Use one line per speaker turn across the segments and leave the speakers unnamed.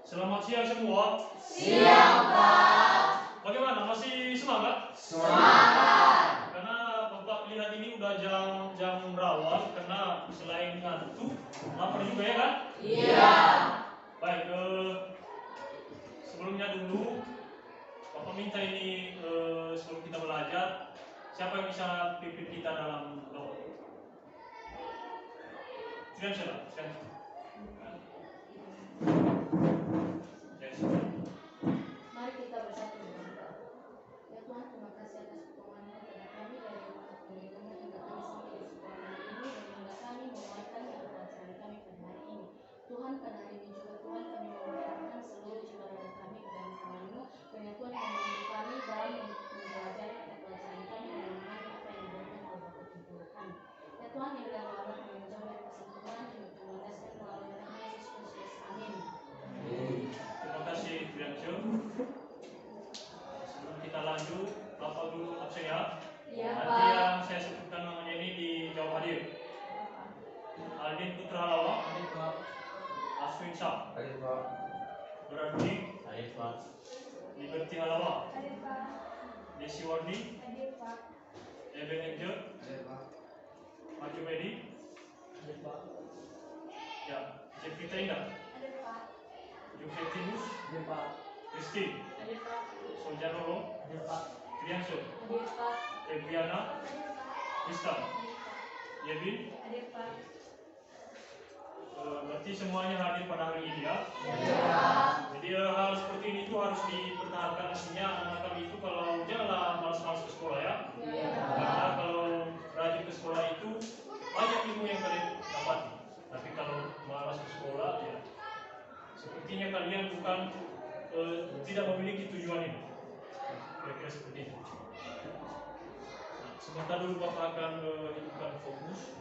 Selamat siang semua.
Siang, Pak.
Bagaimana? Masih semangat?
Semangat.
Karena Bapak lihat ini udah jam rawan, karena selain ngantuk, lapar juga ya kan?
Iya.
Baik, sebelumnya dulu Bapak minta ini sebelum kita belajar, siapa yang bisa pimpin kita dalam doa? Silakan.
Mari kita bersatu berdoa. Ya Tuhan, terima kasih atas pertolongan kepada kami dari teman-teman hingga kami sampai di sekolah hari ini dan hingga kami menguatkan pelajaran kami pada hari ini. Tuhan, pada hari ini juga Tuhan kami memohonkan seluruh jiwa raga kami ke dalam tangan-Mu. Kiranya Tuhan membantu kami dalam mempelajari pelajaran kami dan memahami apa yang diberikan oleh Bapa Tuhan kami. Ya Tuhan, yang dalam Allah kami menjauh dari kesempurnaan yang dilandaskan melalui nama Yesus Kristus. Amin.
Terima kasih, Priyansyah. Sebelum kita lanjut, Bapak dulu absen ya.
Ya,
Nanti
Pak.
yang saya sebutkan namanya ini dijawab hadir. Aldin Putra Lawa,
Hadir, Pak.
Aswin Syah,
Hadir, Pak.
Berardi,
Hadir, Pak.
Liberty Halawa,
Hadir, Pak.
Desi Wardi,
Hadir, Pak.
Eben Angel,
Hadir, Pak.
Maju Medi,
Hadir, Pak.
ya, Jeffrey Indah,
Hadir, Pak.
Juventus,
Hadir, Pak.
Christine,
Hadir, Pak.
Soljanoro,
Hadir, Pak.
Priyansyah,
Hadir, Pak.
Febriana,
Hadir, Pak.
Kristen,
Hadir, Pak.
Yevin.
Hadir, Pak.
Berarti semuanya hadir pada hari ini ya. Jadi hal seperti ini itu harus dipertahankan, mestinya anak-anak kami itu kalau janganlah malas-malas ke sekolah ya. Karena kalau rajin ke sekolah itu banyak ilmu yang kalian dapat. Tapi kalau malas ke sekolah ya sepertinya kalian bukan tidak memiliki tujuan ini. Kira-kira seperti itu. Nah, sebentar dulu Bapak akan hidupkan fokus.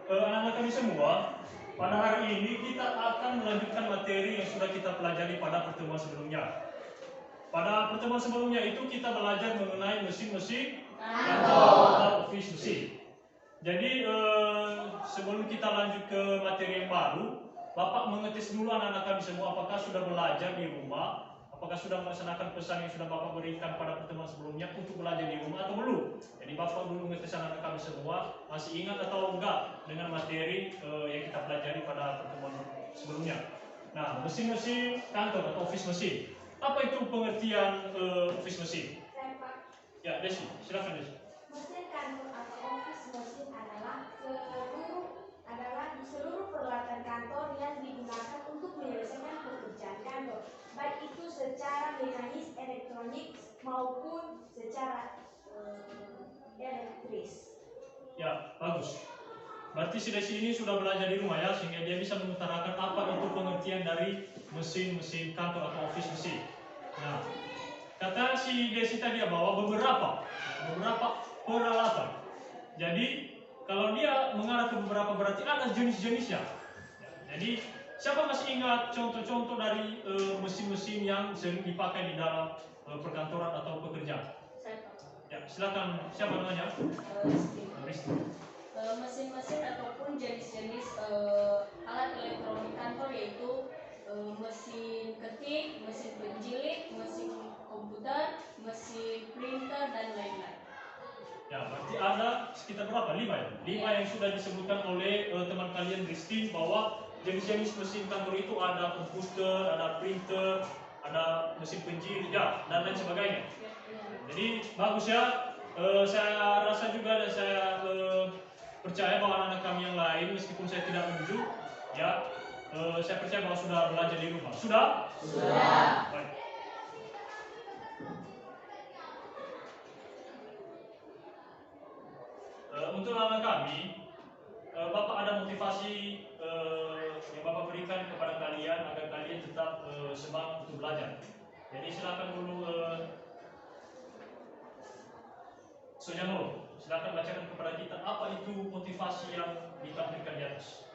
Anak-anak kami semua, pada hari ini kita akan melanjutkan materi yang sudah kita pelajari pada pertemuan sebelumnya. Pada pertemuan sebelumnya itu kita belajar mengenai mesin-mesin atau office mesin. Jadi sebelum kita lanjut ke materi yang baru, Bapak mengetes dulu anak-anak kami semua apakah sudah belajar di rumah, apakah sudah melaksanakan pesan yang sudah Bapak berikan pada pertemuan sebelumnya untuk belajar di rumah atau belum. Jadi Bapak dulu mengetes anak-anak kami semua, masih ingat atau enggak dengan materi yang kita pelajari pada pertemuan sebelumnya. Nah, mesin-mesin kantor atau office mesin. Apa itu pengertian office mesin?
Saya, Pak.
Ya, Desi, silakan Desi.
Mesin kantor atau office mesin adalah seluruh peralatan kantor yang digunakan untuk menyelesaikan pekerjaan kantor, baik itu secara mekanis, elektronik maupun secara elektris.
Ya, bagus. Berarti si Desi ini sudah belajar di rumah ya, sehingga dia bisa mengutarakan apa itu pengertian dari mesin-mesin kantor atau office mesin. Nah, kata si Desi tadi bahwa beberapa peralatan. Jadi kalau dia mengarah ke beberapa berarti ada jenis-jenisnya. Ya, jadi siapa masih ingat contoh-contoh dari mesin-mesin yang sering dipakai di dalam perkantoran atau pekerjaan?
Saya, Pak.
Ya, silakan. Siapa namanya? Risti.
Mesin-mesin ataupun jenis-jenis alat elektronik kantor yaitu mesin ketik, mesin penjilid, mesin komputer, mesin printer dan lain-lain.
Ya, berarti ada sekitar berapa? 5 ya? 5 yang sudah disebutkan oleh teman kalian Risti bahwa jenis-jenis mesin kantor itu ada komputer, ada printer, ada mesin penjilid, ya, dan lain sebagainya. Jadi bagus ya. Saya rasa juga dan saya percaya bahwa anak-anak kami yang lain meskipun saya tidak menunjuk, ya, saya percaya bahwa sudah belajar di rumah. Sudah?
Sudah.
Baik. anak kami, Bapak ada motivasi yang Bapak berikan kepada kalian agar kalian tetap semangat untuk belajar. Jadi silakan dulu Sonyano, silakan bacakan kepada kita apa itu motivasi yang ditampilkan di atas.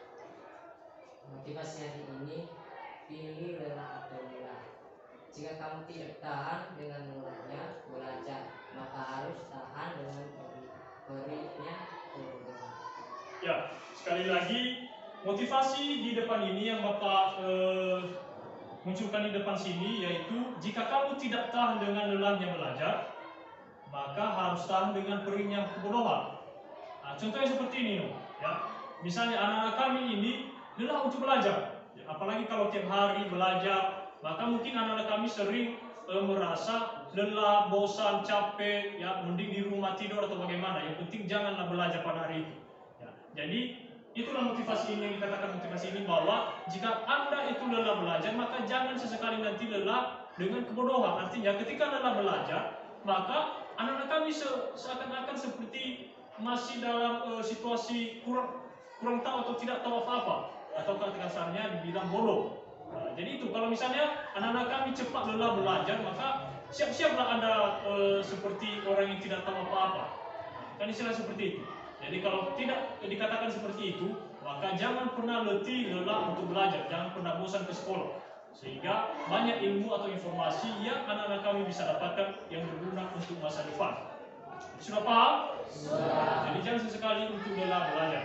Motivasi hari ini, pilih lelah atau lelah. Jika kamu tidak tahan dengan lelahnya belajar, maka harus tahan dengan perihnya belajar.
Ya, sekali lagi motivasi di depan ini yang Bapak munculkan di depan sini yaitu jika kamu tidak tahan dengan lelahnya belajar, maka harus tahan dengan perihnya kebodohan. Nah, contohnya seperti ini, no? Ya. Misalnya anak-anak kami ini lelah untuk belajar, ya, apalagi kalau tiap hari belajar, maka mungkin anak-anak kami sering merasa lelah, bosan, capek, ya mending di rumah tidur atau bagaimana. Yang penting janganlah belajar pada hari itu. Ya. Jadi itulah motivasi ini yang dikatakan motivasi ini bahwa jika Anda itu lelah belajar, maka jangan sesekali nanti lelah dengan kebodohan. Artinya ketika lelah belajar, maka anak-anak kami seakan-akan seperti masih dalam situasi kurang tahu atau tidak tahu apa-apa, atau kasarnya dibilang bodoh. Nah, jadi itu kalau misalnya anak-anak kami cepat lelah belajar, maka siap-siaplah Anda seperti orang yang tidak tahu apa-apa. Kan istilah seperti itu. Jadi kalau tidak dikatakan seperti itu, maka jangan pernah letih lelah untuk belajar, jangan pernah bosan ke sekolah. Sehingga banyak ilmu atau informasi yang anak-anak kami bisa dapatkan yang berguna untuk masa depan. Sudah paham? Sudah. Jadi jangan sesekali untuk lelah belajar.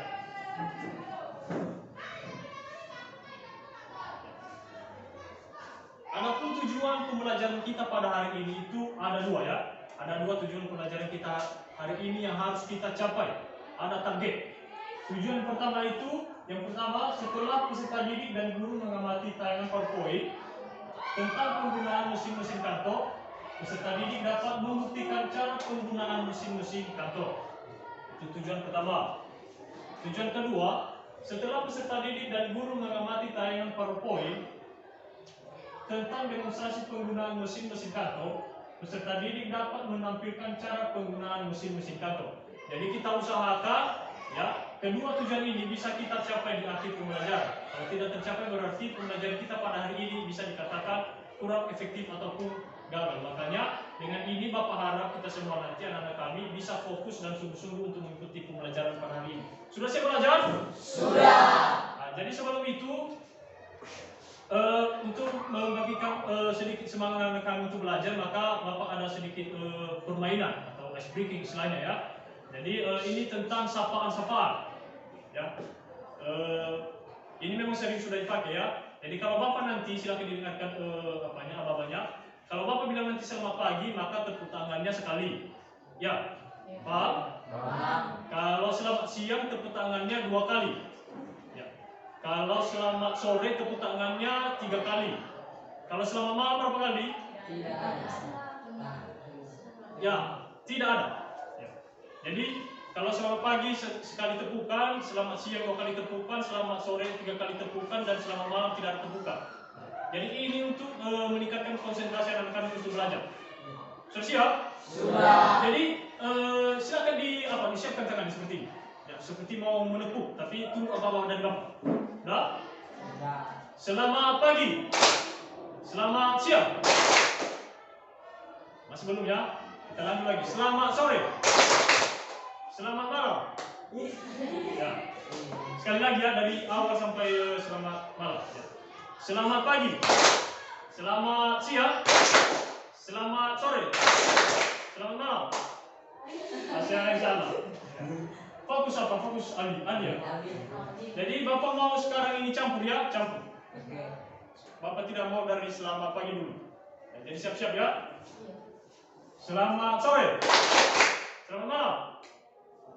Adapun tujuan pembelajaran kita pada hari ini itu ada dua, ya. Ada dua tujuan pembelajaran kita hari ini yang harus kita capai. Ada target. Tujuan pertama itu, yang pertama, setelah peserta didik dan guru mengamati tayangan PowerPoint tentang penggunaan mesin-mesin kantor, peserta didik dapat membuktikan cara penggunaan mesin-mesin kantor. Itu tujuan pertama. Tujuan kedua, setelah peserta didik dan guru mengamati tayangan PowerPoint tentang demonstrasi penggunaan mesin-mesin kantor, peserta didik dapat menampilkan cara penggunaan mesin-mesin kantor. Jadi kita usahakan, ya, kedua tujuan ini bisa kita capai di akhir pembelajaran. Kalau tidak tercapai berarti pembelajaran kita pada hari ini bisa dikatakan kurang efektif ataupun gagal. Makanya dengan ini Bapak harap kita semua nanti anak-anak kami bisa fokus dan sungguh-sungguh untuk mengikuti pembelajaran pada hari ini. Sudah siap belajar? Sudah. Nah, jadi sebelum itu untuk membagikan sedikit semangat anak kami untuk belajar, maka Bapak ada sedikit permainan atau ice breaking istilahnya, ya. Jadi ini tentang sapaan-sapaan, ya. Ini memang sering sudah dipakai, ya. Jadi kalau Bapak nanti silakan diingatkan abang-abangnya. Kalau Bapak bilang nanti selamat pagi, maka tepuk tangannya sekali, ya. Paham? Kalau selamat siang tepuk tangannya 2 kali. Kalau selamat sore tepuk tangannya 3 kali. Kalau selamat malam berapa kali?
Tidak ada.
Ya, tidak ada. Ya. Jadi kalau selamat pagi sekali tepukan, selamat siang 2 kali tepukan, selamat sore 3 kali tepukan, dan selamat malam tidak ada tepukan. Jadi ini untuk meningkatkan konsentrasi anak-anak untuk belajar. Sudah siap? Sudah. Jadi silakan disiapkan tangan seperti ini. Ya, seperti mau menepuk, tapi tunggu apa-apa dari Bapak. Dah? Selamat pagi. Selamat siang. Masih belum, ya? Kita lanjut lagi. Selamat sore. Selamat malam. Ya. Sekali lagi, ya, dari awal sampai selamat malam. Ya. Selamat pagi. Selamat siang. Selamat sore. Selamat malam. Masih salah. Fokus apa? Fokus Ali ya. Jadi Bapak mau sekarang ini campur, ya, campur. Bapak tidak mau dari selamat pagi dulu. Ya, jadi siap-siap, ya. Selamat sore. Selamat malam.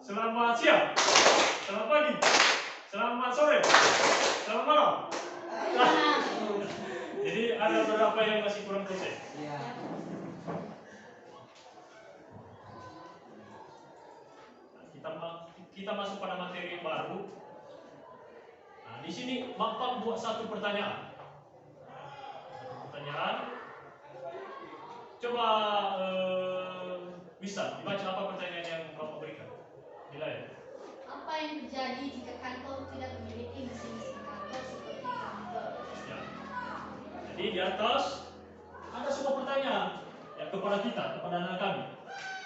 Selamat siang. Selamat pagi. Selamat sore. Selamat malam. Jadi ada beberapa yang masih kurang proses. Kita masuk pada materi yang baru. Nah, di sini Bapak buat satu pertanyaan. Coba bisa dibaca apa pertanyaan yang Bapak berikan. Bila ya.
yang terjadi jika kantor tidak memiliki mesin-mesin kantor seperti komputer?
Ya. Jadi di atas ada sebuah pertanyaan ya, kepada anak kami.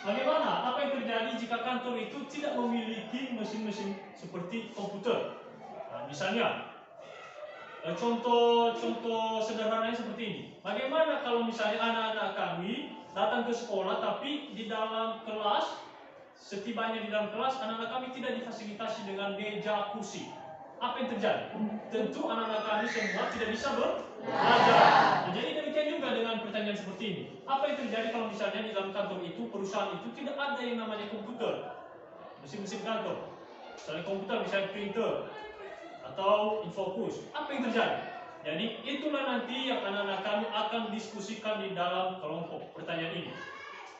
Bagaimana? Apa yang terjadi jika kantor itu tidak memiliki mesin-mesin seperti komputer? Nah, misalnya, contoh sederhananya seperti ini. Bagaimana kalau misalnya anak-anak kami datang ke sekolah, tapi di dalam kelas, setibanya di dalam kelas, anak-anak kami tidak difasilitasi dengan meja kursi. Apa yang terjadi? Tentu anak-anak kami semua tidak bisa belajar. Jadi demikian juga dengan pertanyaan seperti ini. Apa yang terjadi kalau misalnya di dalam kantor itu, perusahaan itu tidak ada yang namanya komputer, mesin-mesin kantor, misalnya komputer, misalnya printer atau infokus? Apa yang terjadi? Jadi itulah nanti yang anak-anak kami akan diskusikan di dalam kelompok pertanyaan ini.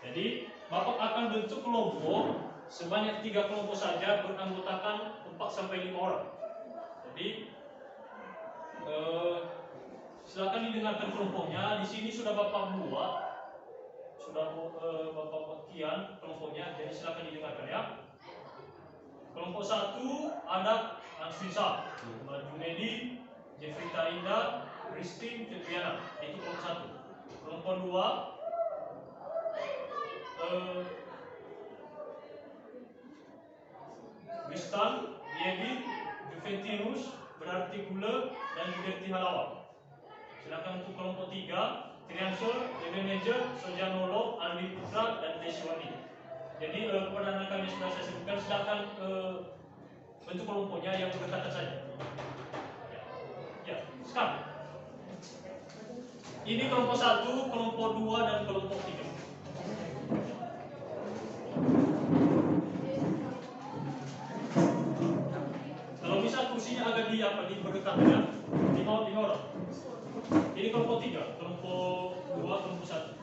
Jadi Bapak akan bentuk kelompok sebanyak 3 kelompok saja, beranggotakan 4 sampai 5 orang. Jadi silakan didengarkan kelompoknya. Di sini sudah Bapak buat, sudah Bapak buat kian kelompoknya. Jadi silakan didengarkan ya. Kelompok 1 ada Ansisa, Junedi, Jeffrita Indah, Christine, Fetriana. Itu kelompok 1. Kelompok 2 Wistan, Yevin, Juventinus, berarti Gula, dan Juderti Halawat. Silakan untuk kelompok 3, Triansur, Manager, Sojanolo, Alwi Putra, dan Deswani. Jadi kepada anak kami sudah saya sebutkan, silakan bentuk kelompoknya yang berdekatan saja. Ya, sekarang. Ini kelompok 1, kelompok 2, dan kelompok 3. Kalau bisa kursinya agak di berdekatan ya. 5 orang. Ini kelompok 3, kelompok 2, kelompok 1.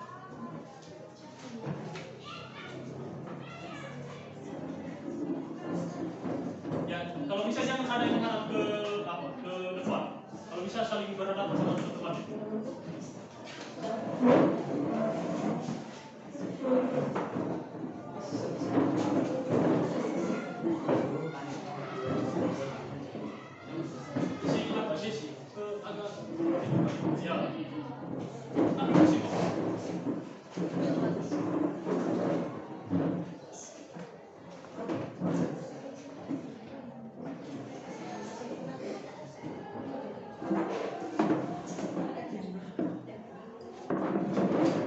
Ya, kalau bisa jangan ada yang menghadap ke depan. Kalau bisa saling berhadapan sama teman-teman. Sini apa sisi ke agak ya. Ambil sini.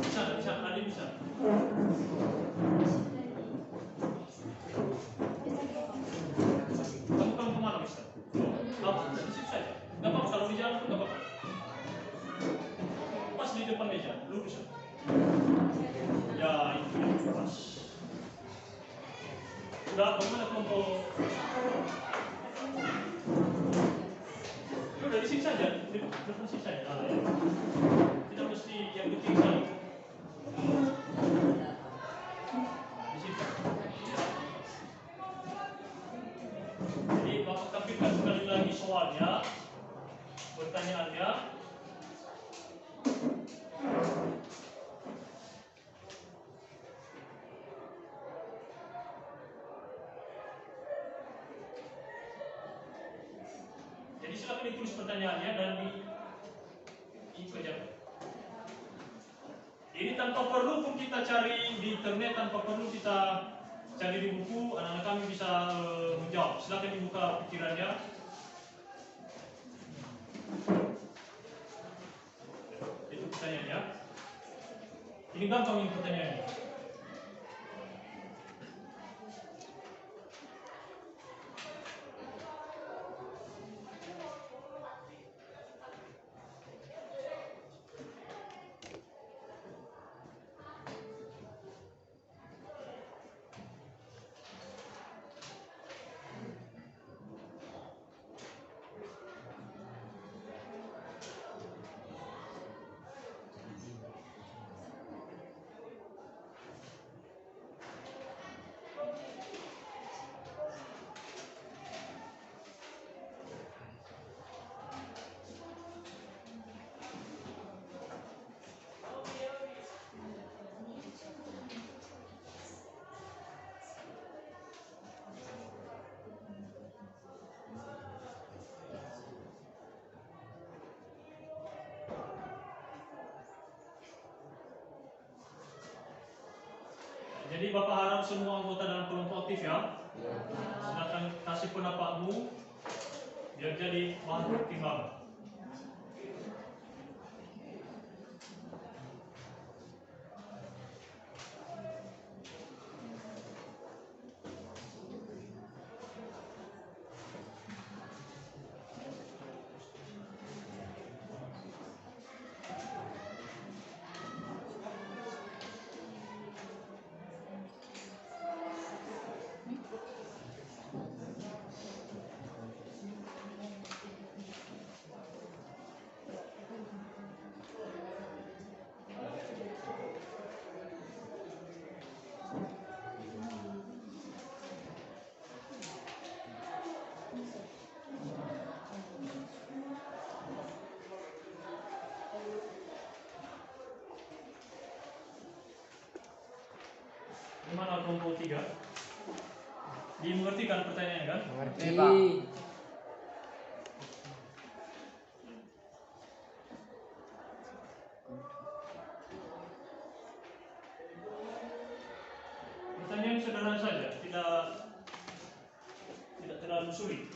Bisa, ada bisa. Kamu kemana bisa? Di situ saja. Gak apa-apa, kalau di jalan pun gak apa-apa. Pas di depan meja, lurus. Ya, itu yang pas. Udah, bagaimana kelompok? Udah di sini saja, di depan sini saja. Nah, ya. Tidak mesti yang penting sekali. Di situ. Jadi Bapak tampilkan sekali lagi soalnya, pertanyaannya. Jadi silakan ditulis pertanyaannya dan dikerjakan. Ini tanpa perlu pun kita cari di internet, tanpa perlu kita cari di buku, anak-anak kami bisa menjawab. Silakan dibuka pikirannya. Itu pertanyaannya. Ini gampang ini pertanyaannya. Jadi Bapak harap semua anggota dalam kelompok aktif ya. Silakan kasih pendapatmu biar jadi bahan pertimbangan. Gimana kelompok 3? Dimengerti kan pertanyaannya kan?
Mengerti, Pak.
Pertanyaan sederhana saja, tidak terlalu sulit.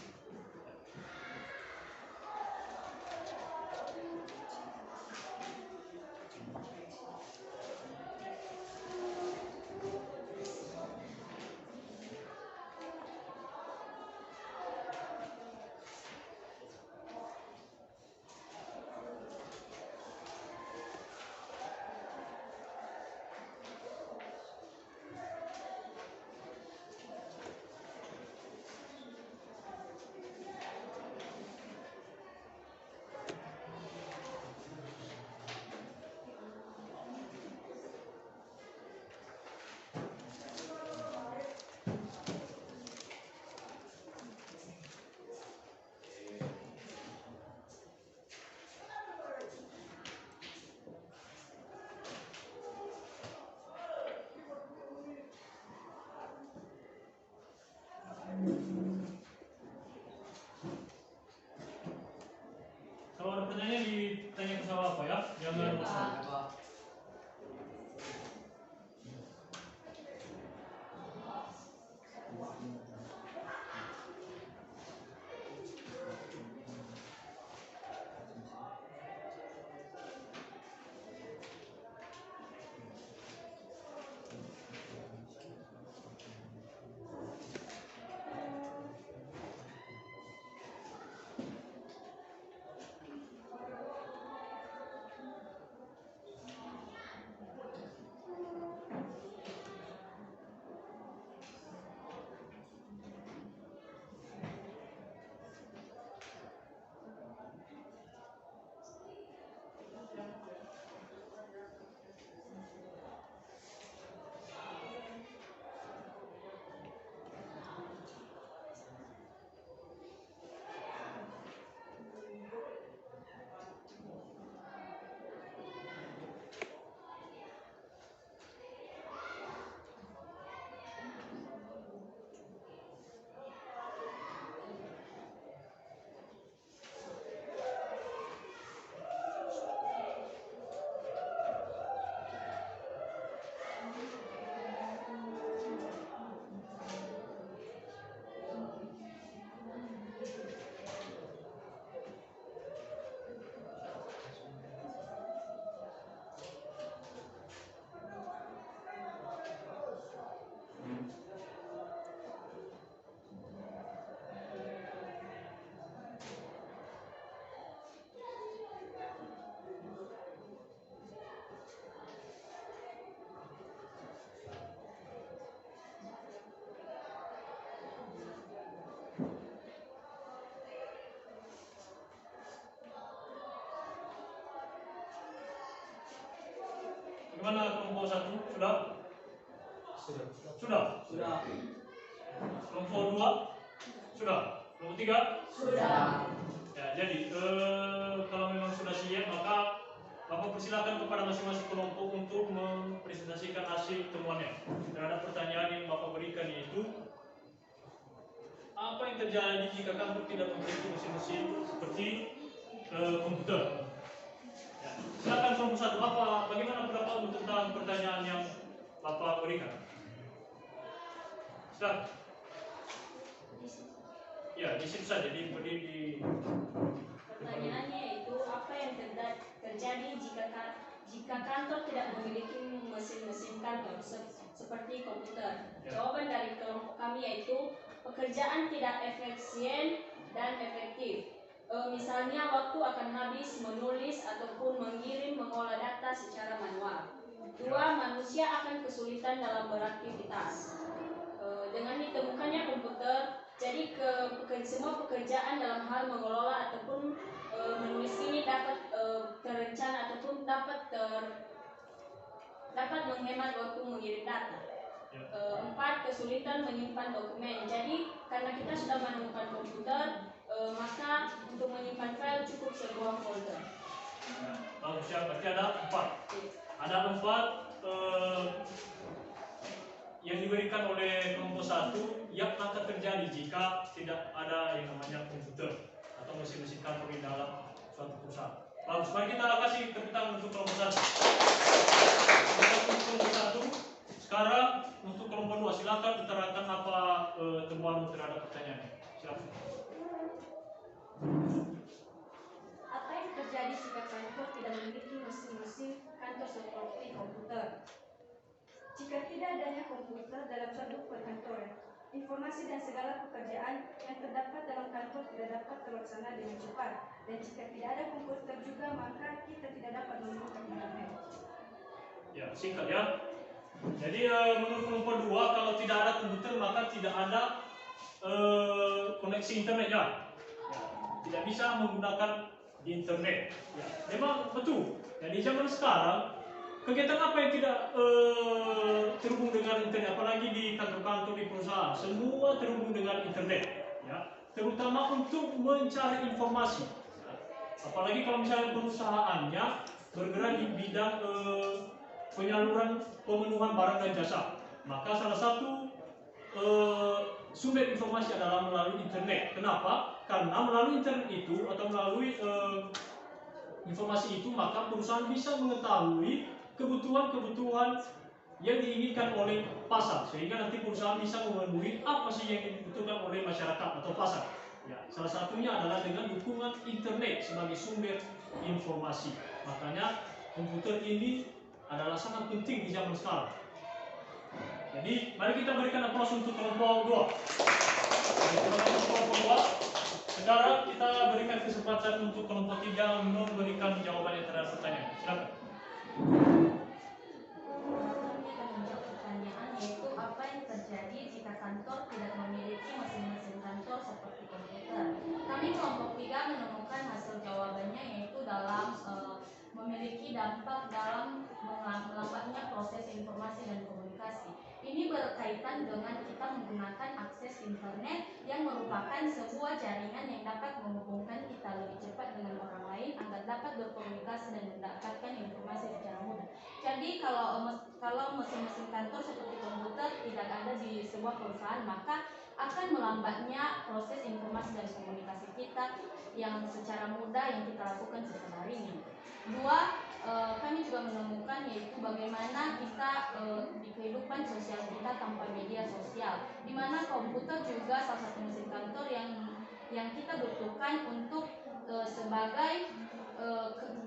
Kalau ada pertanyaan ditanya ke saya apa ya? Jangan masalah. Gimana kelompok 1? Sudah? Sudah? Kelompok 2? Sudah? Kelompok 3?
Sudah.
Ya, jadi kalau memang sudah siap maka Bapak persilakan kepada masing-masing kelompok untuk mempresentasikan hasil temuannya terhadap pertanyaan yang Bapak berikan, yaitu apa yang terjadi jika kantor tidak memiliki mesin-mesin seperti komputer. Ya, silakan kelompok 1, bagaimana pendapatmu tentang pertanyaan yang Bapak berikan? Silakan. Ya, di situ saja di
Pertanyaannya itu apa yang terjadi jika kantor tidak memiliki mesin-mesin kantor seperti komputer?
Ya.
Jawaban dari kelompok kami yaitu pekerjaan tidak efisien dan efektif. Misalnya waktu akan habis menulis ataupun mengolah data secara manual. Dua, manusia akan kesulitan dalam beraktivitas. Dengan ditemukannya komputer, jadi semua pekerjaan dalam hal mengelola ataupun menulis ini dapat terencana ataupun dapat menghemat waktu mengirim data. Empat, kesulitan menyimpan dokumen. Jadi karena kita sudah menemukan komputer, maka untuk menyimpan file cukup sebuah folder.
Bagus ya, berarti ada 4. Ada 4 yang diberikan oleh kelompok 1 yang akan terjadi jika tidak ada yang namanya komputer atau mesin-mesin kantor di dalam suatu perusahaan. Bagus, mari kita kasih tepuk tangan untuk kelompok 1. Untuk kelompok 1. Sekarang untuk kelompok 2, silakan diterangkan apa temuanmu terhadap pertanyaannya. Silakan.
Apa yang terjadi jika kantor tidak memiliki mesin-mesin kantor seperti komputer? Jika tidak adanya komputer dalam suatu perkantoran, informasi dan segala pekerjaan yang terdapat dalam kantor tidak dapat terlaksana dengan cepat. Dan jika tidak ada komputer juga, maka kita tidak dapat menggunakan internet.
Ya, singkat ya. Jadi menurut kelompok 2, kalau tidak ada komputer maka tidak ada koneksi internet ya. Tidak bisa menggunakan internet. Ya, memang betul. Dan di zaman sekarang kegiatan apa yang tidak terhubung dengan internet, apalagi di kantor-kantor di perusahaan, semua terhubung dengan internet, ya, terutama untuk mencari informasi. Ya. Apalagi kalau misalnya perusahaannya bergerak di bidang penyaluran pemenuhan barang dan jasa, maka salah satu sumber informasi adalah melalui internet. Kenapa? Karena melalui internet itu atau melalui informasi itu, maka perusahaan bisa mengetahui kebutuhan-kebutuhan yang diinginkan oleh pasar, sehingga nanti perusahaan bisa memenuhi apa sih yang dibutuhkan oleh masyarakat atau pasar. Ya, salah satunya adalah dengan dukungan internet sebagai sumber informasi. Makanya komputer ini adalah sangat penting di zaman sekarang. Jadi mari kita berikan aplaus untuk kelompok 2. Untuk kelompok 2. Sekarang kita berikan kesempatan untuk kelompok 3 memberikan jawaban yang terhadap pertanyaan. Silakan.
Kami akan menjawab pertanyaan, yaitu apa yang terjadi jika kantor tidak memiliki mesin-mesin kantor seperti komputer. Kami kelompok 3 menemukan hasil jawabannya, yaitu dalam memiliki dampak dalam melambatnya proses informasi dan komunikasi. Ini berkaitan dengan kita menggunakan akses internet yang merupakan sebuah jaringan yang dapat menghubungkan kita lebih cepat dengan orang lain agar dapat berkomunikasi dan mendapatkan informasi secara mudah. Jadi kalau mesin-mesin kantor seperti komputer tidak ada di sebuah perusahaan, maka akan melambatnya proses informasi dan komunikasi kita yang secara mudah yang kita lakukan setiap harinya. 2, kami juga menemukan yaitu bagaimana kita di kehidupan sosial kita tanpa media sosial, di mana komputer juga salah satu mesin kantor yang kita butuhkan untuk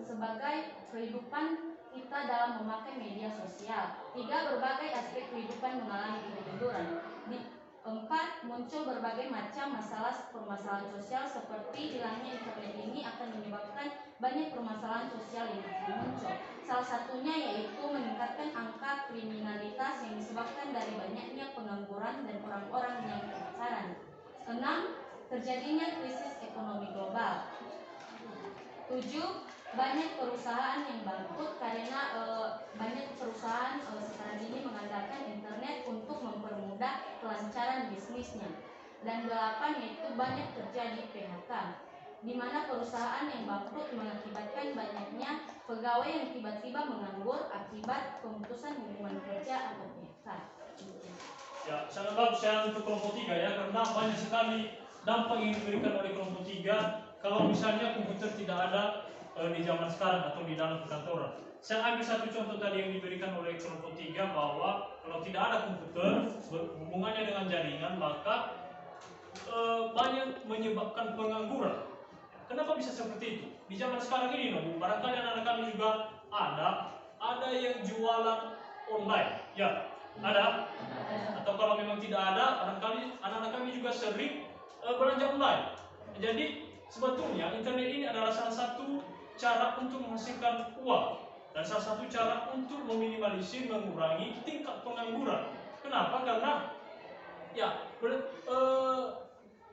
sebagai kehidupan kita dalam memakai media sosial. 3, berbagai aspek kehidupan mengalami kemunduran. 4, muncul berbagai macam permasalahan sosial seperti hilangnya internet ini akan menyebabkan banyak permasalahan sosial yang akan muncul. Salah satunya yaitu meningkatkan angka kriminalitas yang disebabkan dari banyaknya pengangguran dan orang-orang yang kelaparan. 6, terjadinya krisis ekonomi global. 7, banyak perusahaan yang bangkrut karena banyak perusahaan sekarang ini mengandalkan internet untuk mempermudah kelancaran bisnisnya. Dan 8, yaitu banyak terjadi PHK, di mana perusahaan yang bangkrut mengakibatkan banyaknya pegawai yang tiba-tiba menganggur akibat pemutusan hubungan kerja atau PHK.
Ya, sangat bagus ya untuk kelompok 3 ya, karena banyak sekali dampak yang diberikan oleh kelompok 3 kalau misalnya komputer tidak ada di zaman sekarang atau di dalam perkantoran. Saya ambil satu contoh tadi yang diberikan oleh kelompok 3 bahwa kalau tidak ada komputer berhubungannya dengan jaringan, maka banyak menyebabkan pengangguran. Kenapa bisa seperti itu? Di zaman sekarang ini, barangkali anak-anak kami juga ada yang jualan online, ya, ada. Atau kalau memang tidak ada, barangkali anak-anak kami juga sering belanja online. Jadi sebetulnya internet ini adalah salah satu cara untuk menghasilkan uang dan salah satu cara untuk meminimalisir, mengurangi tingkat pengangguran. Kenapa? Karena ya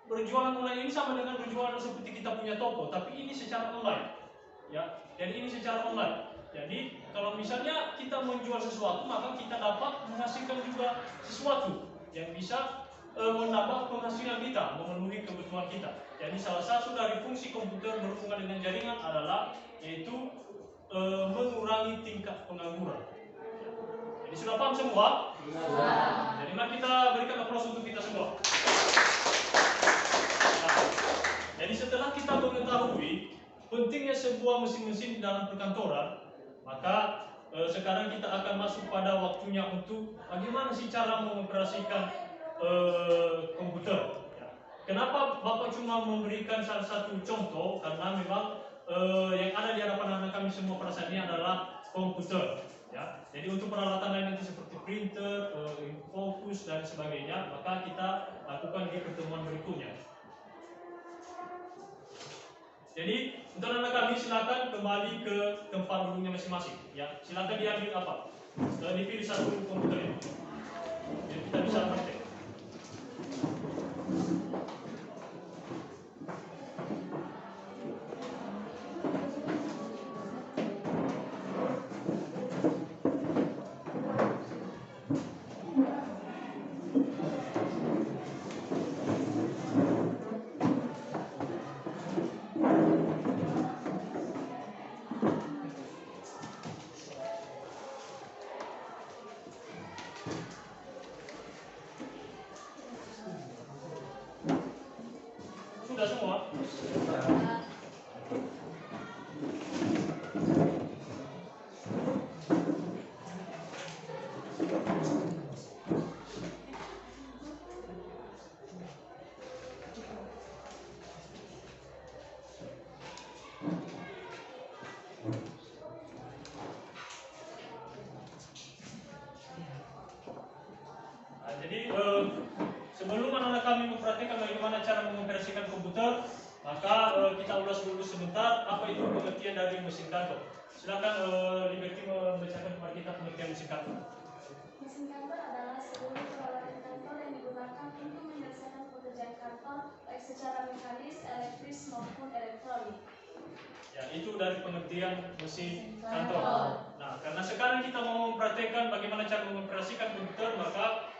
berjualan online ini sama dengan berjualan seperti kita punya toko, tapi ini secara online. Ya, jadi ini secara online. Jadi kalau misalnya kita menjual sesuatu, maka kita dapat menghasilkan juga sesuatu yang bisa menambah penghasilan kita, memenuhi kebutuhan kita. Jadi salah satu dari fungsi komputer berhubungan dengan jaringan adalah yaitu mengurangi tingkat pengangguran. Jadi sudah paham semua? Jadi mari kita berikan aplaus untuk kita semua. Jadi setelah kita mengetahui pentingnya sebuah mesin-mesin di dalam perkantoran, maka sekarang kita akan masuk pada waktunya untuk bagaimana sih cara mengoperasikan komputer. Kenapa Bapak cuma memberikan salah satu contoh? Karena memang yang ada di hadapan anak kami semua pada saat ini adalah komputer. Ya. Jadi untuk peralatan lain nanti seperti printer, fokus dan sebagainya, maka kita lakukan di pertemuan berikutnya. Jadi untuk anak kami silakan kembali ke tempat duduknya masing-masing. Ya, silakan diambil apa? Dipilih satu komputer ini. Jadi kita bisa praktek. Sudah semua? Jadi sebelum anak-anak kami mempraktikkan bagaimana cara mengoperasikan komputer, maka kita ulas dulu sebentar apa itu pengertian dari mesin kantor. Silakan Liberty membacakan kepada kita pengertian mesin kantor.
Mesin kantor adalah seluruh peralatan kantor yang digunakan untuk menyelesaikan pekerjaan kantor baik secara mekanis, elektris maupun elektronik.
Ya, itu dari pengertian mesin kantor. Nah, karena sekarang kita mau mempraktekkan bagaimana cara mengoperasikan komputer, maka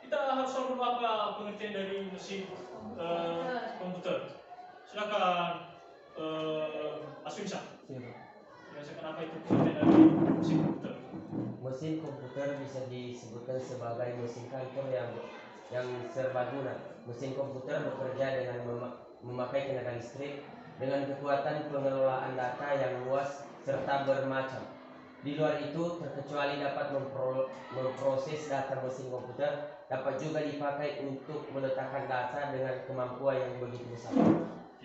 kita harus tahu dulu apa pengertian dari mesin komputer. Silakan Aswinsa. Jelaskan apa itu pengertian dari mesin komputer.
Mesin komputer bisa disebutkan sebagai mesin kantor yang serbaguna. Mesin komputer bekerja dengan memakai tenaga listrik dengan kekuatan pengelolaan data yang luas serta bermacam. Di luar itu, terkecuali dapat memproses data, mesin komputer dapat juga dipakai untuk meletakkan data dengan kemampuan yang begitu besar.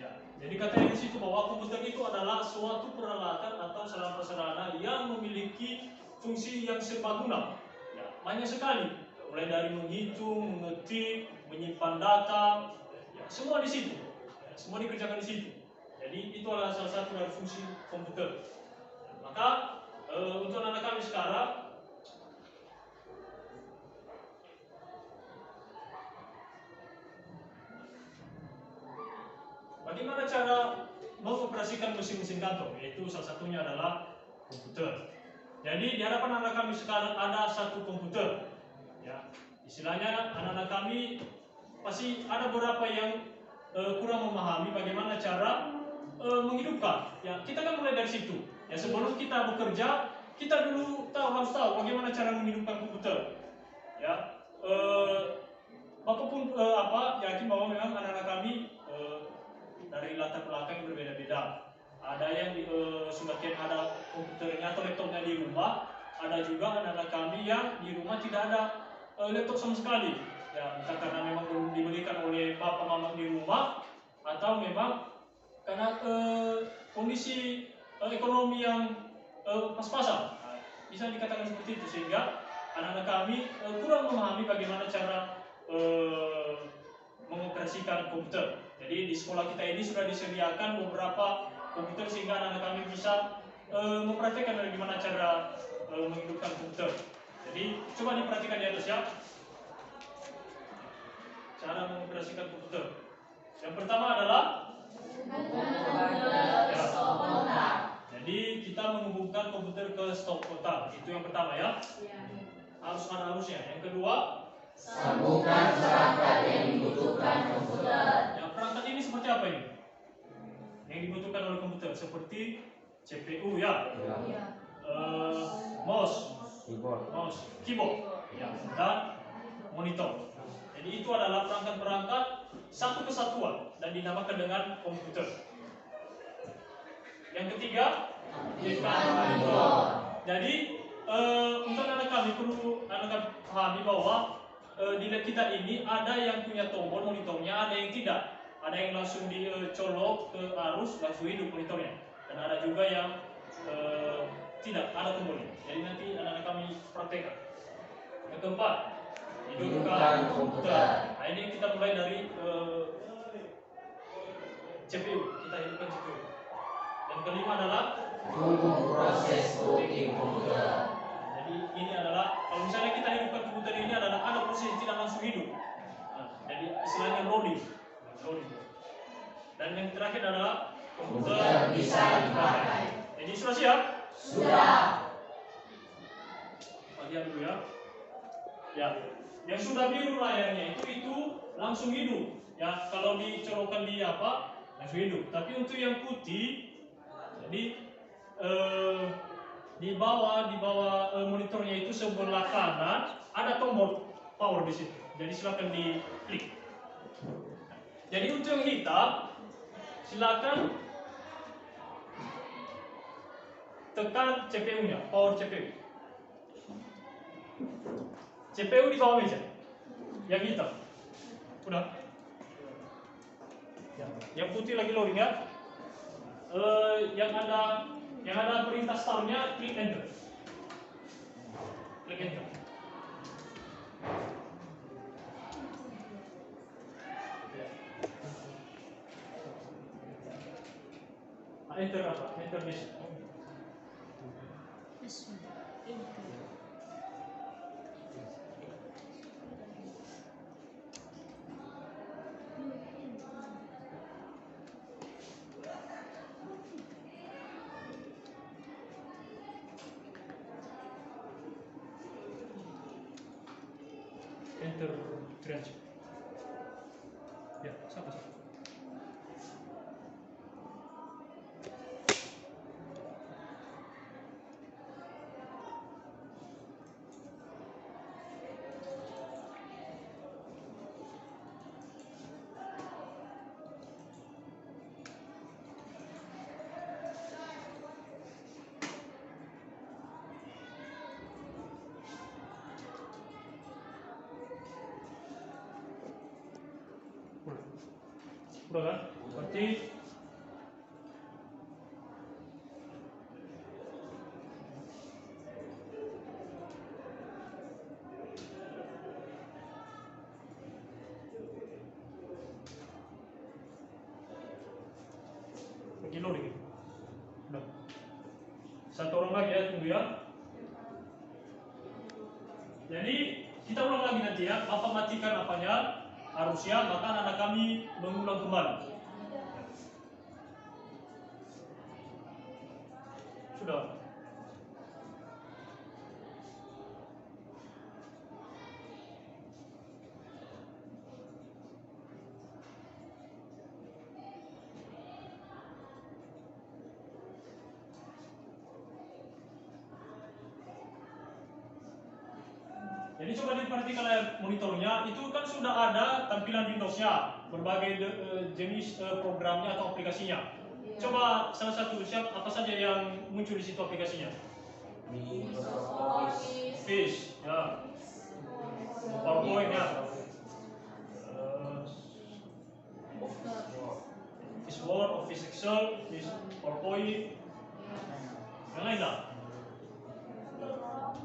Ya, jadi katanya di situ bahwa komputer itu adalah suatu peralatan atau sarana yang memiliki fungsi yang serbaguna. Ya, banyak sekali, mulai dari menghitung, mengetik, menyimpan data, ya, semua di situ. Ya, semua dikerjakan di situ. Jadi itu adalah salah satu dari fungsi komputer. Maka untuk anak kami sekarang, bagaimana cara mengoperasikan mesin-mesin kantor? Yaitu salah satunya adalah komputer. Jadi di hadapan anak kami sekarang ada satu komputer. Ya, istilahnya anak-anak kami pasti ada beberapa yang kurang memahami bagaimana cara menghidupkan. Ya, kita kan mulai dari situ. Ya, sebelum kita bekerja, kita dulu harus tahu bagaimana cara menghidupkan komputer. Ya, Bapak pun yakin bahwa memang anak-anak kami dari latar belakang yang berbeda-beda. ada yang sebagian ada komputernya atau laptopnya di rumah, ada juga anak-anak kami yang di rumah tidak ada laptop sama sekali. Ya, entah karena memang belum diberikan oleh bapak mama di rumah, atau memang karena kondisi ekonomi yang pas-pasan. Nah, bisa dikatakan seperti itu, sehingga anak-anak kami kurang memahami bagaimana cara mengoperasikan komputer. Jadi di sekolah kita ini sudah disediakan beberapa komputer sehingga anak-anak kami bisa mempraktikkan bagaimana cara menghidupkan komputer. Jadi coba diperhatikan di atas ya, cara mengoperasikan komputer. Yang pertama adalah jadi kita menghubungkan komputer ke stop kontak. Itu yang pertama ya. Harus ada harusnya. Yang kedua,
sambungkan perangkat yang dibutuhkan komputer.
yang perangkat ini seperti apa ini? Yang dibutuhkan oleh komputer seperti CPU ya, mouse, keyboard, ya, dan monitor. Jadi itu adalah perangkat-perangkat satu kesatuan dan dinamakan dengan komputer. Yang ketiga, monitor. Jadi untuk anak kami perlu anak pahami bahwa di lab kita ini ada yang punya tombol monitornya, ada yang tidak. Ada yang langsung dicolok ke arus langsung hidup monitornya, dan ada juga yang tidak ada tombolnya. Jadi nanti anak-anak kami praktekkan. Yang keempat, hidupkan komputer. Nah, ini kita mulai dari CPU. Kita hidupkan CPU. Yang kelima adalah
tunggu proses booting komputer.
Jadi ini adalah kalau misalnya kita hidupkan komputer ini adalah ada proses yang tidak langsung hidup. Nah, jadi istilahnya loading. Dan yang terakhir adalah komputer bisa dipakai. Jadi sudah siap?
Sudah.
Lihat dulu ya. Ya, yang sudah biru layarnya itu langsung hidup. Ya, kalau dicolokkan di apa langsung hidup. Tapi untuk yang putih, jadi di bawah monitornya itu sebelah kanan ada tombol power di situ. Jadi silakan diklik. Jadi untuk yang hitam silakan tekan CPU-nya, power CPU. CPU di bawah meja. Yang hitam. Udah. Ya. Yang putih lagi loading ya. Yang ada perintah startnya, klik enter. Klik enter. Enter apa? Enter this. Enter range. Ya, siapa? Udah kan? Berarti lagi loading. Udah. Satu orang lagi ya, tunggu ya. Jadi kita ulang lagi nanti ya. Bapak matikan apanya? Harusnya, maka anak kami mengulang kembali. Sudah. Jadi coba diperhatikan layar monitornya, itu kan sudah ada tampilan Windows-nya, berbagai jenis programnya atau aplikasinya. Coba salah satu apa saja yang muncul di situ aplikasinya? Office, ya. PowerPoint, ya. Office Word, Office Excel, Office PowerPoint. Yang lain tak?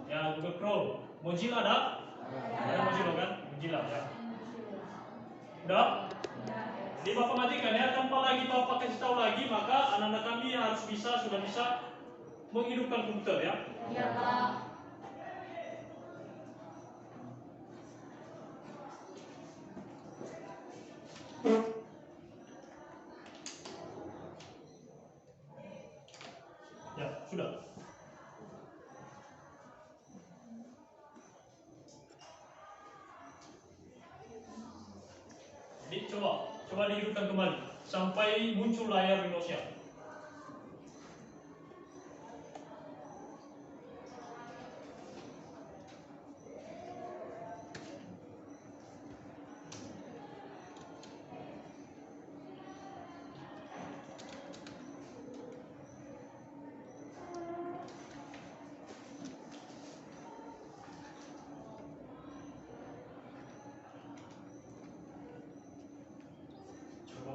Ya, Google Chrome. Mozilla ada? Ada Mozilla kan? Mozilla, ya. Udah? Jadi Bapak matikan ya, tanpa lagi Bapak kasih tahu lagi, maka anak-anak kami harus sudah bisa menghidupkan komputer ya.
Iya, Pak.
Ya, sudah. Jadi coba dihidupkan kembali sampai muncul layar Windows-nya.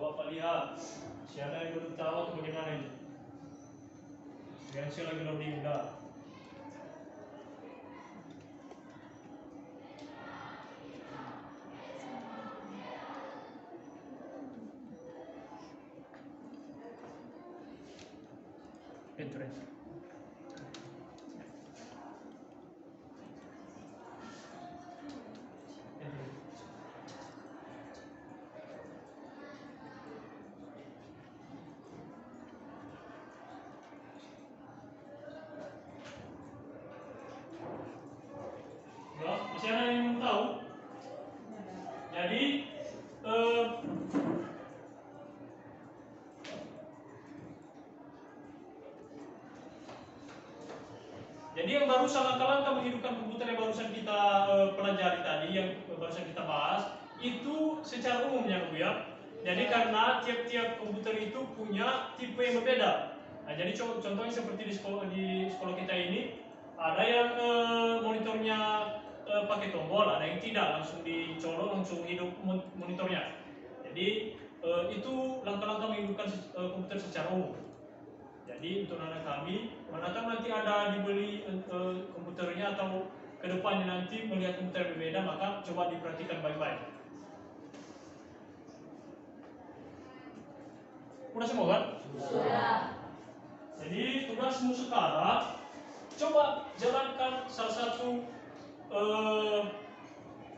Bapak lihat, siapa yang belum tahu atau bagaimana ini? Yang saya lagi loading dah. Interest. Masih ada yang belum tahu? Jadi yang barusan langkah-langkah menghidupkan komputer yang barusan kita pelajari tadi, yang barusan kita bahas, itu secara umum ya Bu ya. Jadi karena tiap-tiap komputer itu punya tipe yang berbeda. Nah, jadi contohnya seperti di sekolah kita ini, ada yang monitornya pakai tombol, ada yang tidak, langsung dicolok, langsung hidup monitornya. Jadi itu langkah-langkah menghidupkan komputer secara umum. Jadi untuk anak kami, manakah nanti ada dibeli komputernya atau kedepannya nanti melihat komputer berbeda, maka coba diperhatikan baik-baik. Udah semua kan?
Sudah.
Jadi tugasmu sekarang, coba jalankan salah satu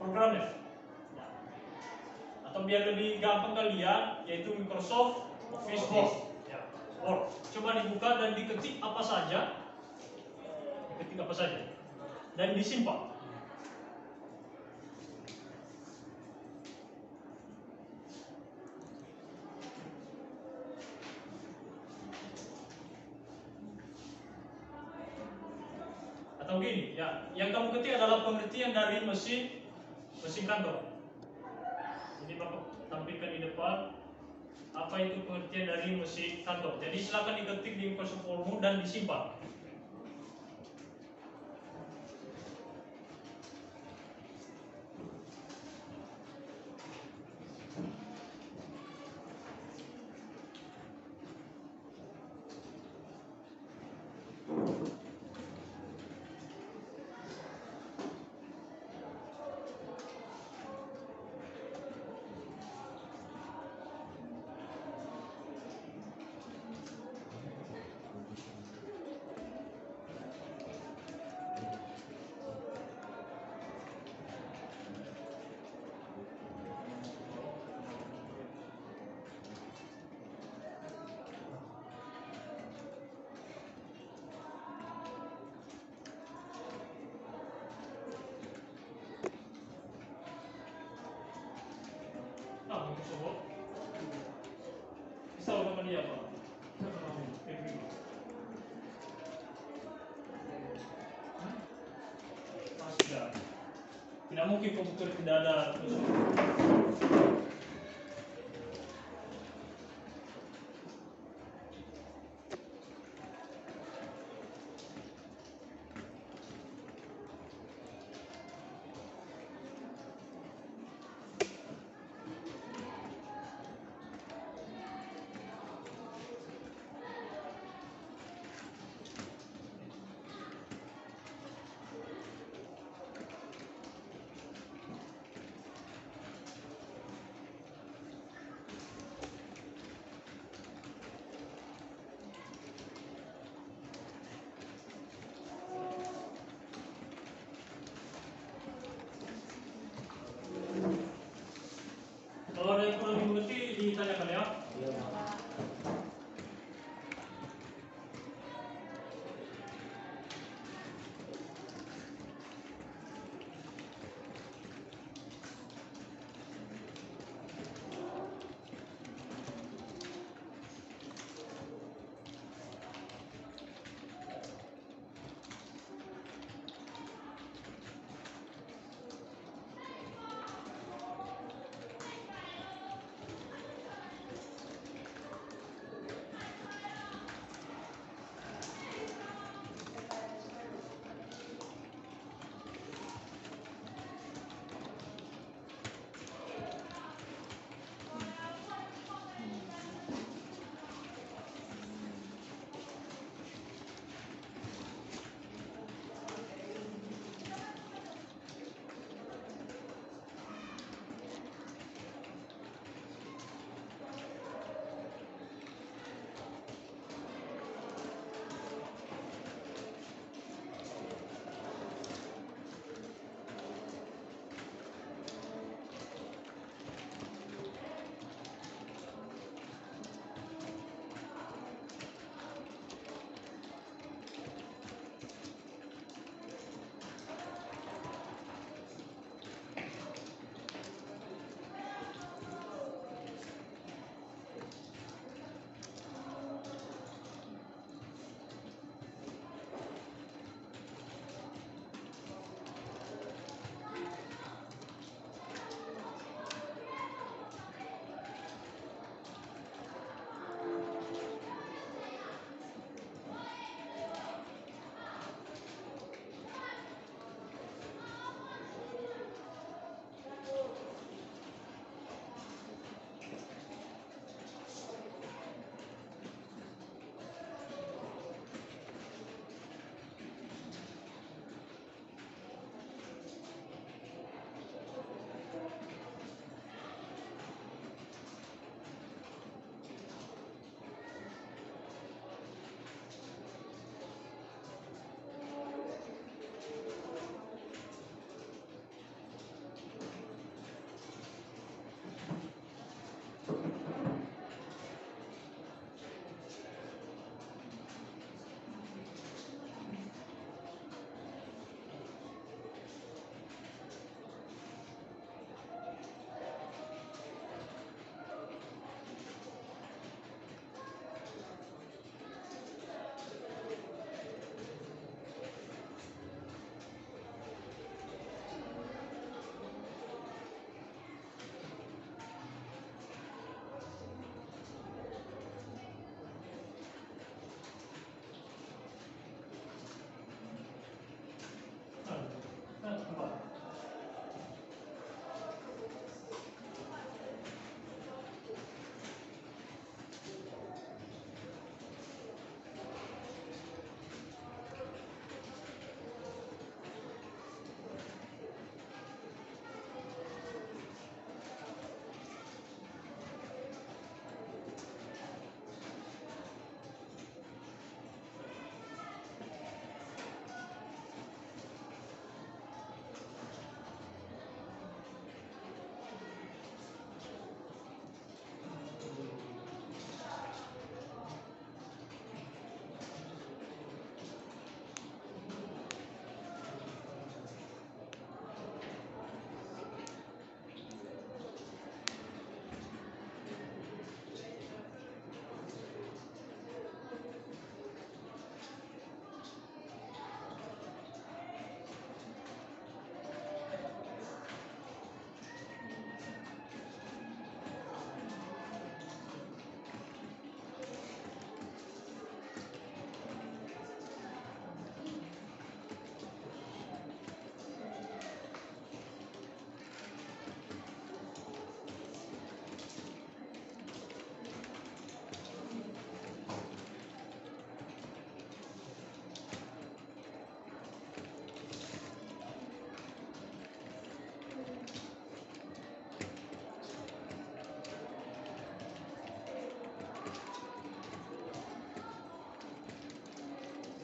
programnya. Atau biar lebih gampang kalian, yaitu Microsoft Office Word. Coba dibuka dan diketik apa saja, dan disimpan. Atau gini, ya, yang kamu ketik adalah pengertian dari mesin kantor. Jadi Bapak tampilkan di depan apa itu pengertian dari mesin kantor. Jadi silakan diketik di Microsoft Word dan disimpan. Bisa sama dia Pak. Tidak mungkin komputer tidak ada.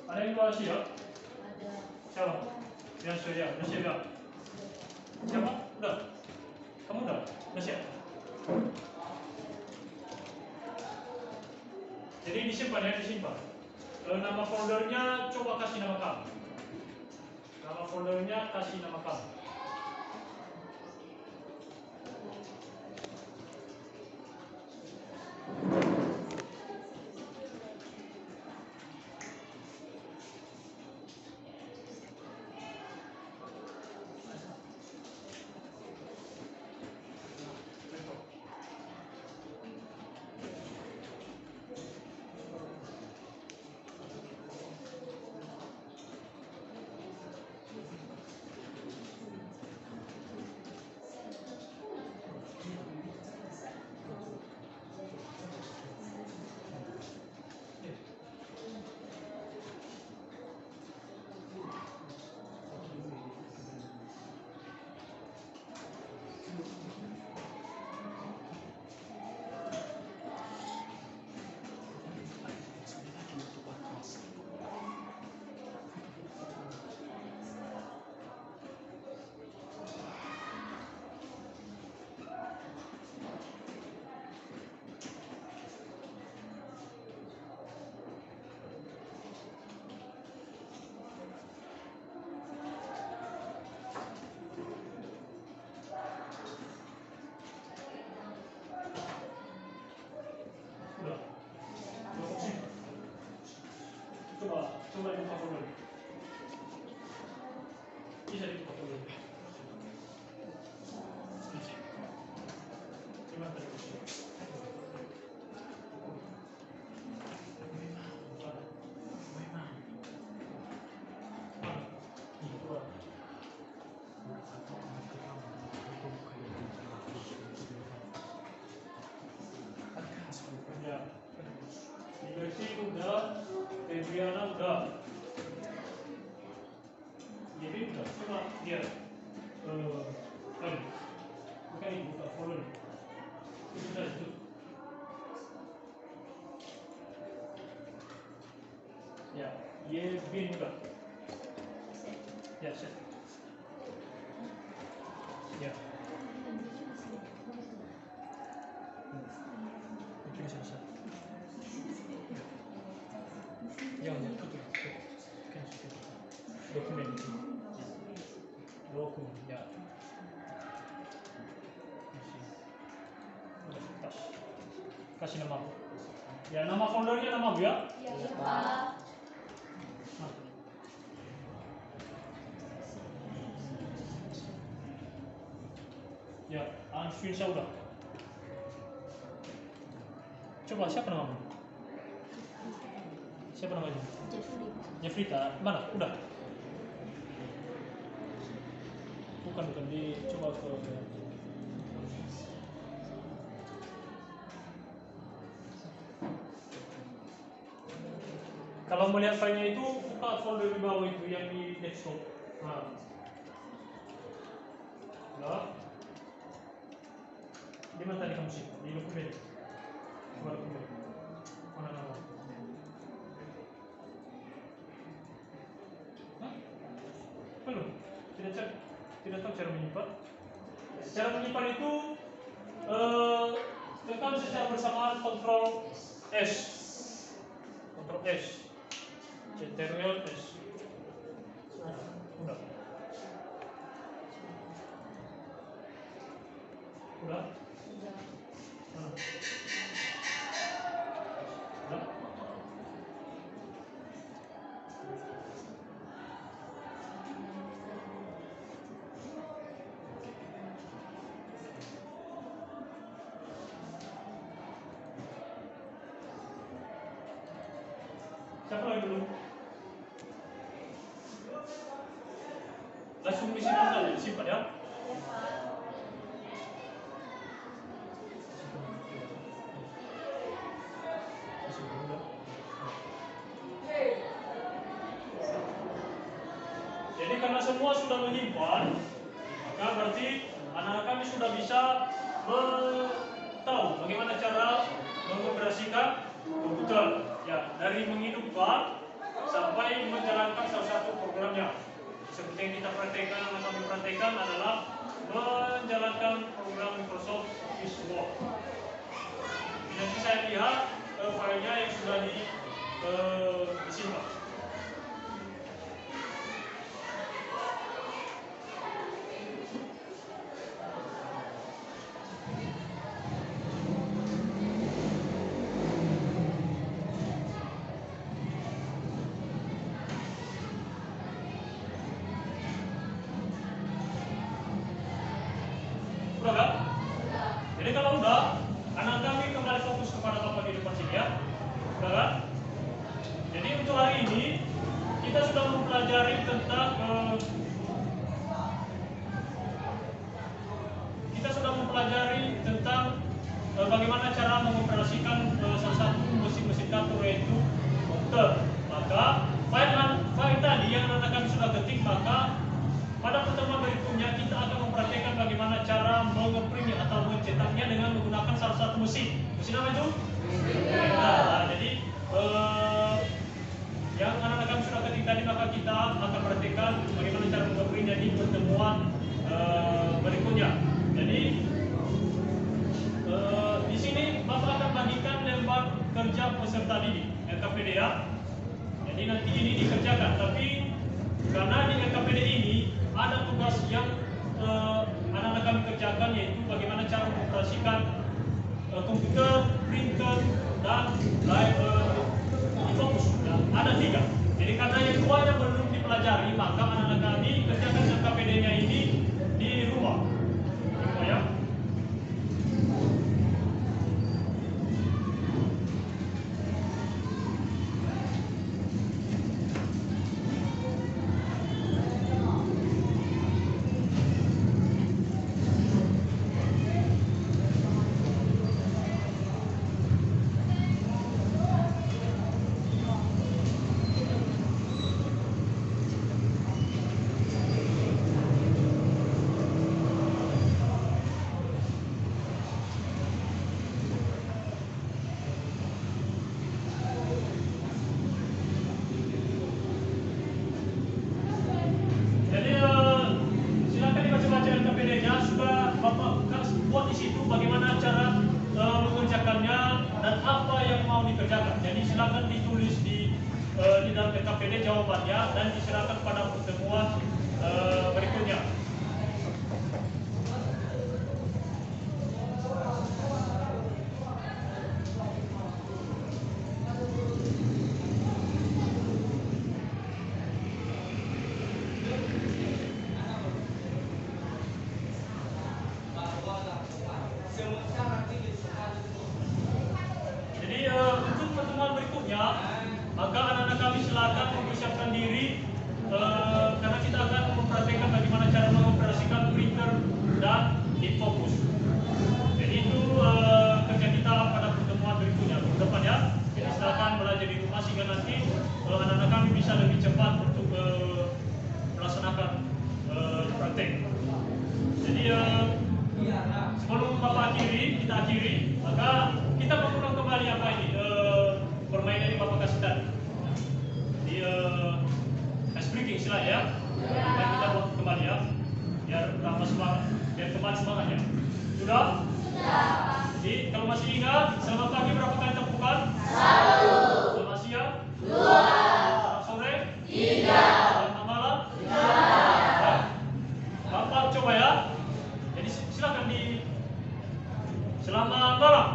Ada yang luar siap?
Ada.
Siapa? Yang siap, udah siap ya? Siapa? Udah? Kamu udah? Udah siap? Jadi disimpan ya, disimpan. Nama foldernya coba kasih nama kamu. Nama foldernya kasih nama kamu. Coba dibuka folder. Bisa dibuka folder. Gimana tadi? Liberty udah, Adriana udah, jadi udah, cuma dia, bukan dibuka folder, itu sudah itu. Ya, Yevin udah, ya set, ya. Itu bisa selesai. Jangan tutup. Dokumen itu. Dokumen ya. Udah tas. Kasih nama. Ya nama foldernya nama Bu ya.
Ya, Pak.
Nah. Ya, Answin udah. Coba siapa namamu? Siapa namanya? Jeffrita. Mana? Udah. Bukan dicoba ke kalau melihat filenya itu buka folder di bawah itu yang di desktop. Nah. Udah. Di mana tadi kamu sih? Di dokumen. Coba dokumen. Mana nama? Belum, tidak tahu cara menyimpan. Cara menyimpan itu tekan secara bersamaan Ctrl S, Ctrl S. Udah. Udah. Udah. Siapa lagi belum? Langsung disimpan saja, disimpan ya. Jadi karena semua sudah menyimpan, maka berarti anak kami sudah bisa tahu bagaimana cara mengoperasikan komputer. Ya, dari menghidupkan sampai menjalankan salah satu programnya. Seperti yang kita praktekkan, yang kami praktekkan adalah menjalankan program Microsoft Office Word. Nanti saya lihat filenya yang sudah disimpan. Udah kan? Jadi kalau udah, anak kami kembali fokus kepada Bapak di depan sini ya. Udah kan? Jadi untuk hari ini kita sudah mempelajari tentang bagaimana cara mengoperasikan salah satu mesin kantor yaitu komputer. Maka file tadi yang anak kami sudah ketik, maka pada pertemuan berikutnya kita akan mempraktekkan bagaimana cara mengeprintnya atau mencetaknya dengan menggunakan salah satu mesin. Mesin apa itu? Nah, jadi yang anak-anak kami sudah ketik tadi, maka kita akan praktekkan bagaimana cara mengeprintnya di pertemuan berikutnya. Jadi di sini Bapak akan bagikan lembar kerja peserta didik LKPD ya. Jadi nanti ini dikerjakan, tapi karena di LKPD ini ada tugas yang anak-anak kami kerjakan, yaitu bagaimana cara mengoperasikan komputer, printer, dan fokus. Nah, ada 3. Jadi karena yang 2 yang belum dipelajari, maka anak-anak kami kerjakan LKPD-nya ini di rumah. Ya. Jadi silakan ditulis di dalam LKPD jawabannya dan diserahkan pada pertemuan berikutnya. Maka anak-anak kami silakan mempersiapkan diri karena kita akan mempraktekkan bagaimana cara mengoperasikan printer dan infocus. Jadi itu kerja kita pada pertemuan berikutnya ke depan ya. Jadi silakan belajar di rumah sehingga nanti anak-anak kami bisa lebih cepat untuk melaksanakan praktek. Jadi sebelum Bapak kita akhiri, maka kita mengulang kembali apa ini permainan yang Bapak kasih tadi. Di ice breaking istilahnya ya. Dan kita buat kembali ya. Biar tambah semangat, biar kembali semangatnya. Sudah? Sudah. Jadi kalau masih ingat, selamat pagi berapa kali tepukan? 1. Selamat siang? 2. Selamat sore? 3. Selamat malam? 5. Nah, Bapak coba ya. Jadi silakan selamat malam.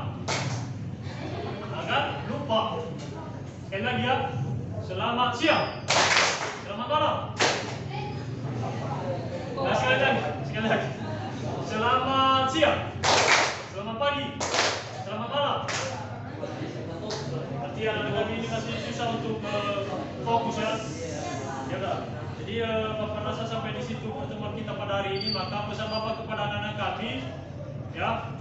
Agar lupa. Sekali lagi ya. Selamat siang. Selamat malam. Nah, sekali lagi. Selamat siang. Selamat pagi. Selamat malam. Berarti anak-anak ini masih susah untuk fokus ya. Ya udah. Jadi Bapak rasa sampai di situ pertemuan kita pada hari ini, maka pesan Bapak kepada anak-anak kami ya.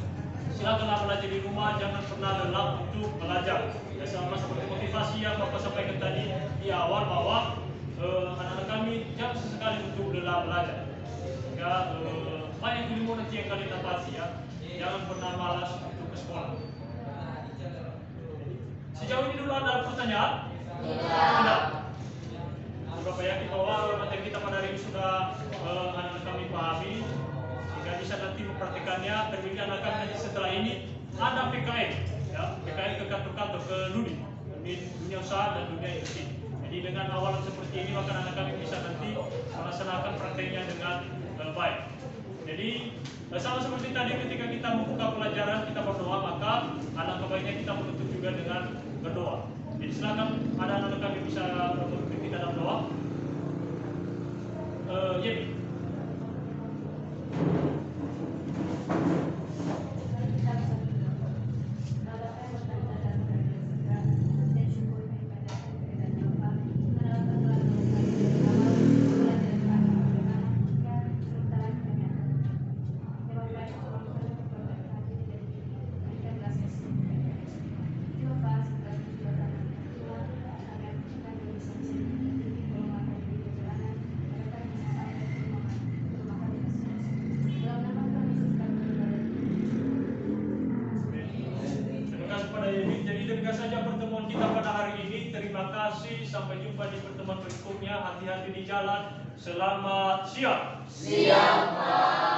Silakanlah belajar di rumah, jangan pernah lelah untuk belajar. Ya, sama seperti motivasi yang Bapak sampaikan tadi di awal bahwa anak-anak kami jangan sesekali untuk lelah belajar. Ya, banyak ilmu nanti yang kalian dapati ya. Jangan pernah malas untuk ke sekolah. Sejauh ini dulu ada pertanyaan? Tidak. Bapak yakin bahwa materi kita pada hari ini sudah anak-anak kami pahami, sehingga bisa nanti mempraktikannya. Terlebih anak-anak nanti setelah ini ada PKN, ya, PKN ke kantor-kantor ke dunia usaha dan dunia industri. Jadi dengan awalan seperti ini maka anak kami bisa nanti melaksanakan prakteknya dengan baik. Jadi sama seperti tadi ketika kita membuka pelajaran kita berdoa, maka anak baiknya kita menutup juga dengan berdoa. Jadi silakan ada anak kami bisa memimpin kita dalam doa. Yebi. Jadi demikian saja pertemuan kita pada hari ini. Terima kasih. Sampai jumpa di pertemuan berikutnya. Hati-hati di jalan. Selamat siang.
Siang, Pak.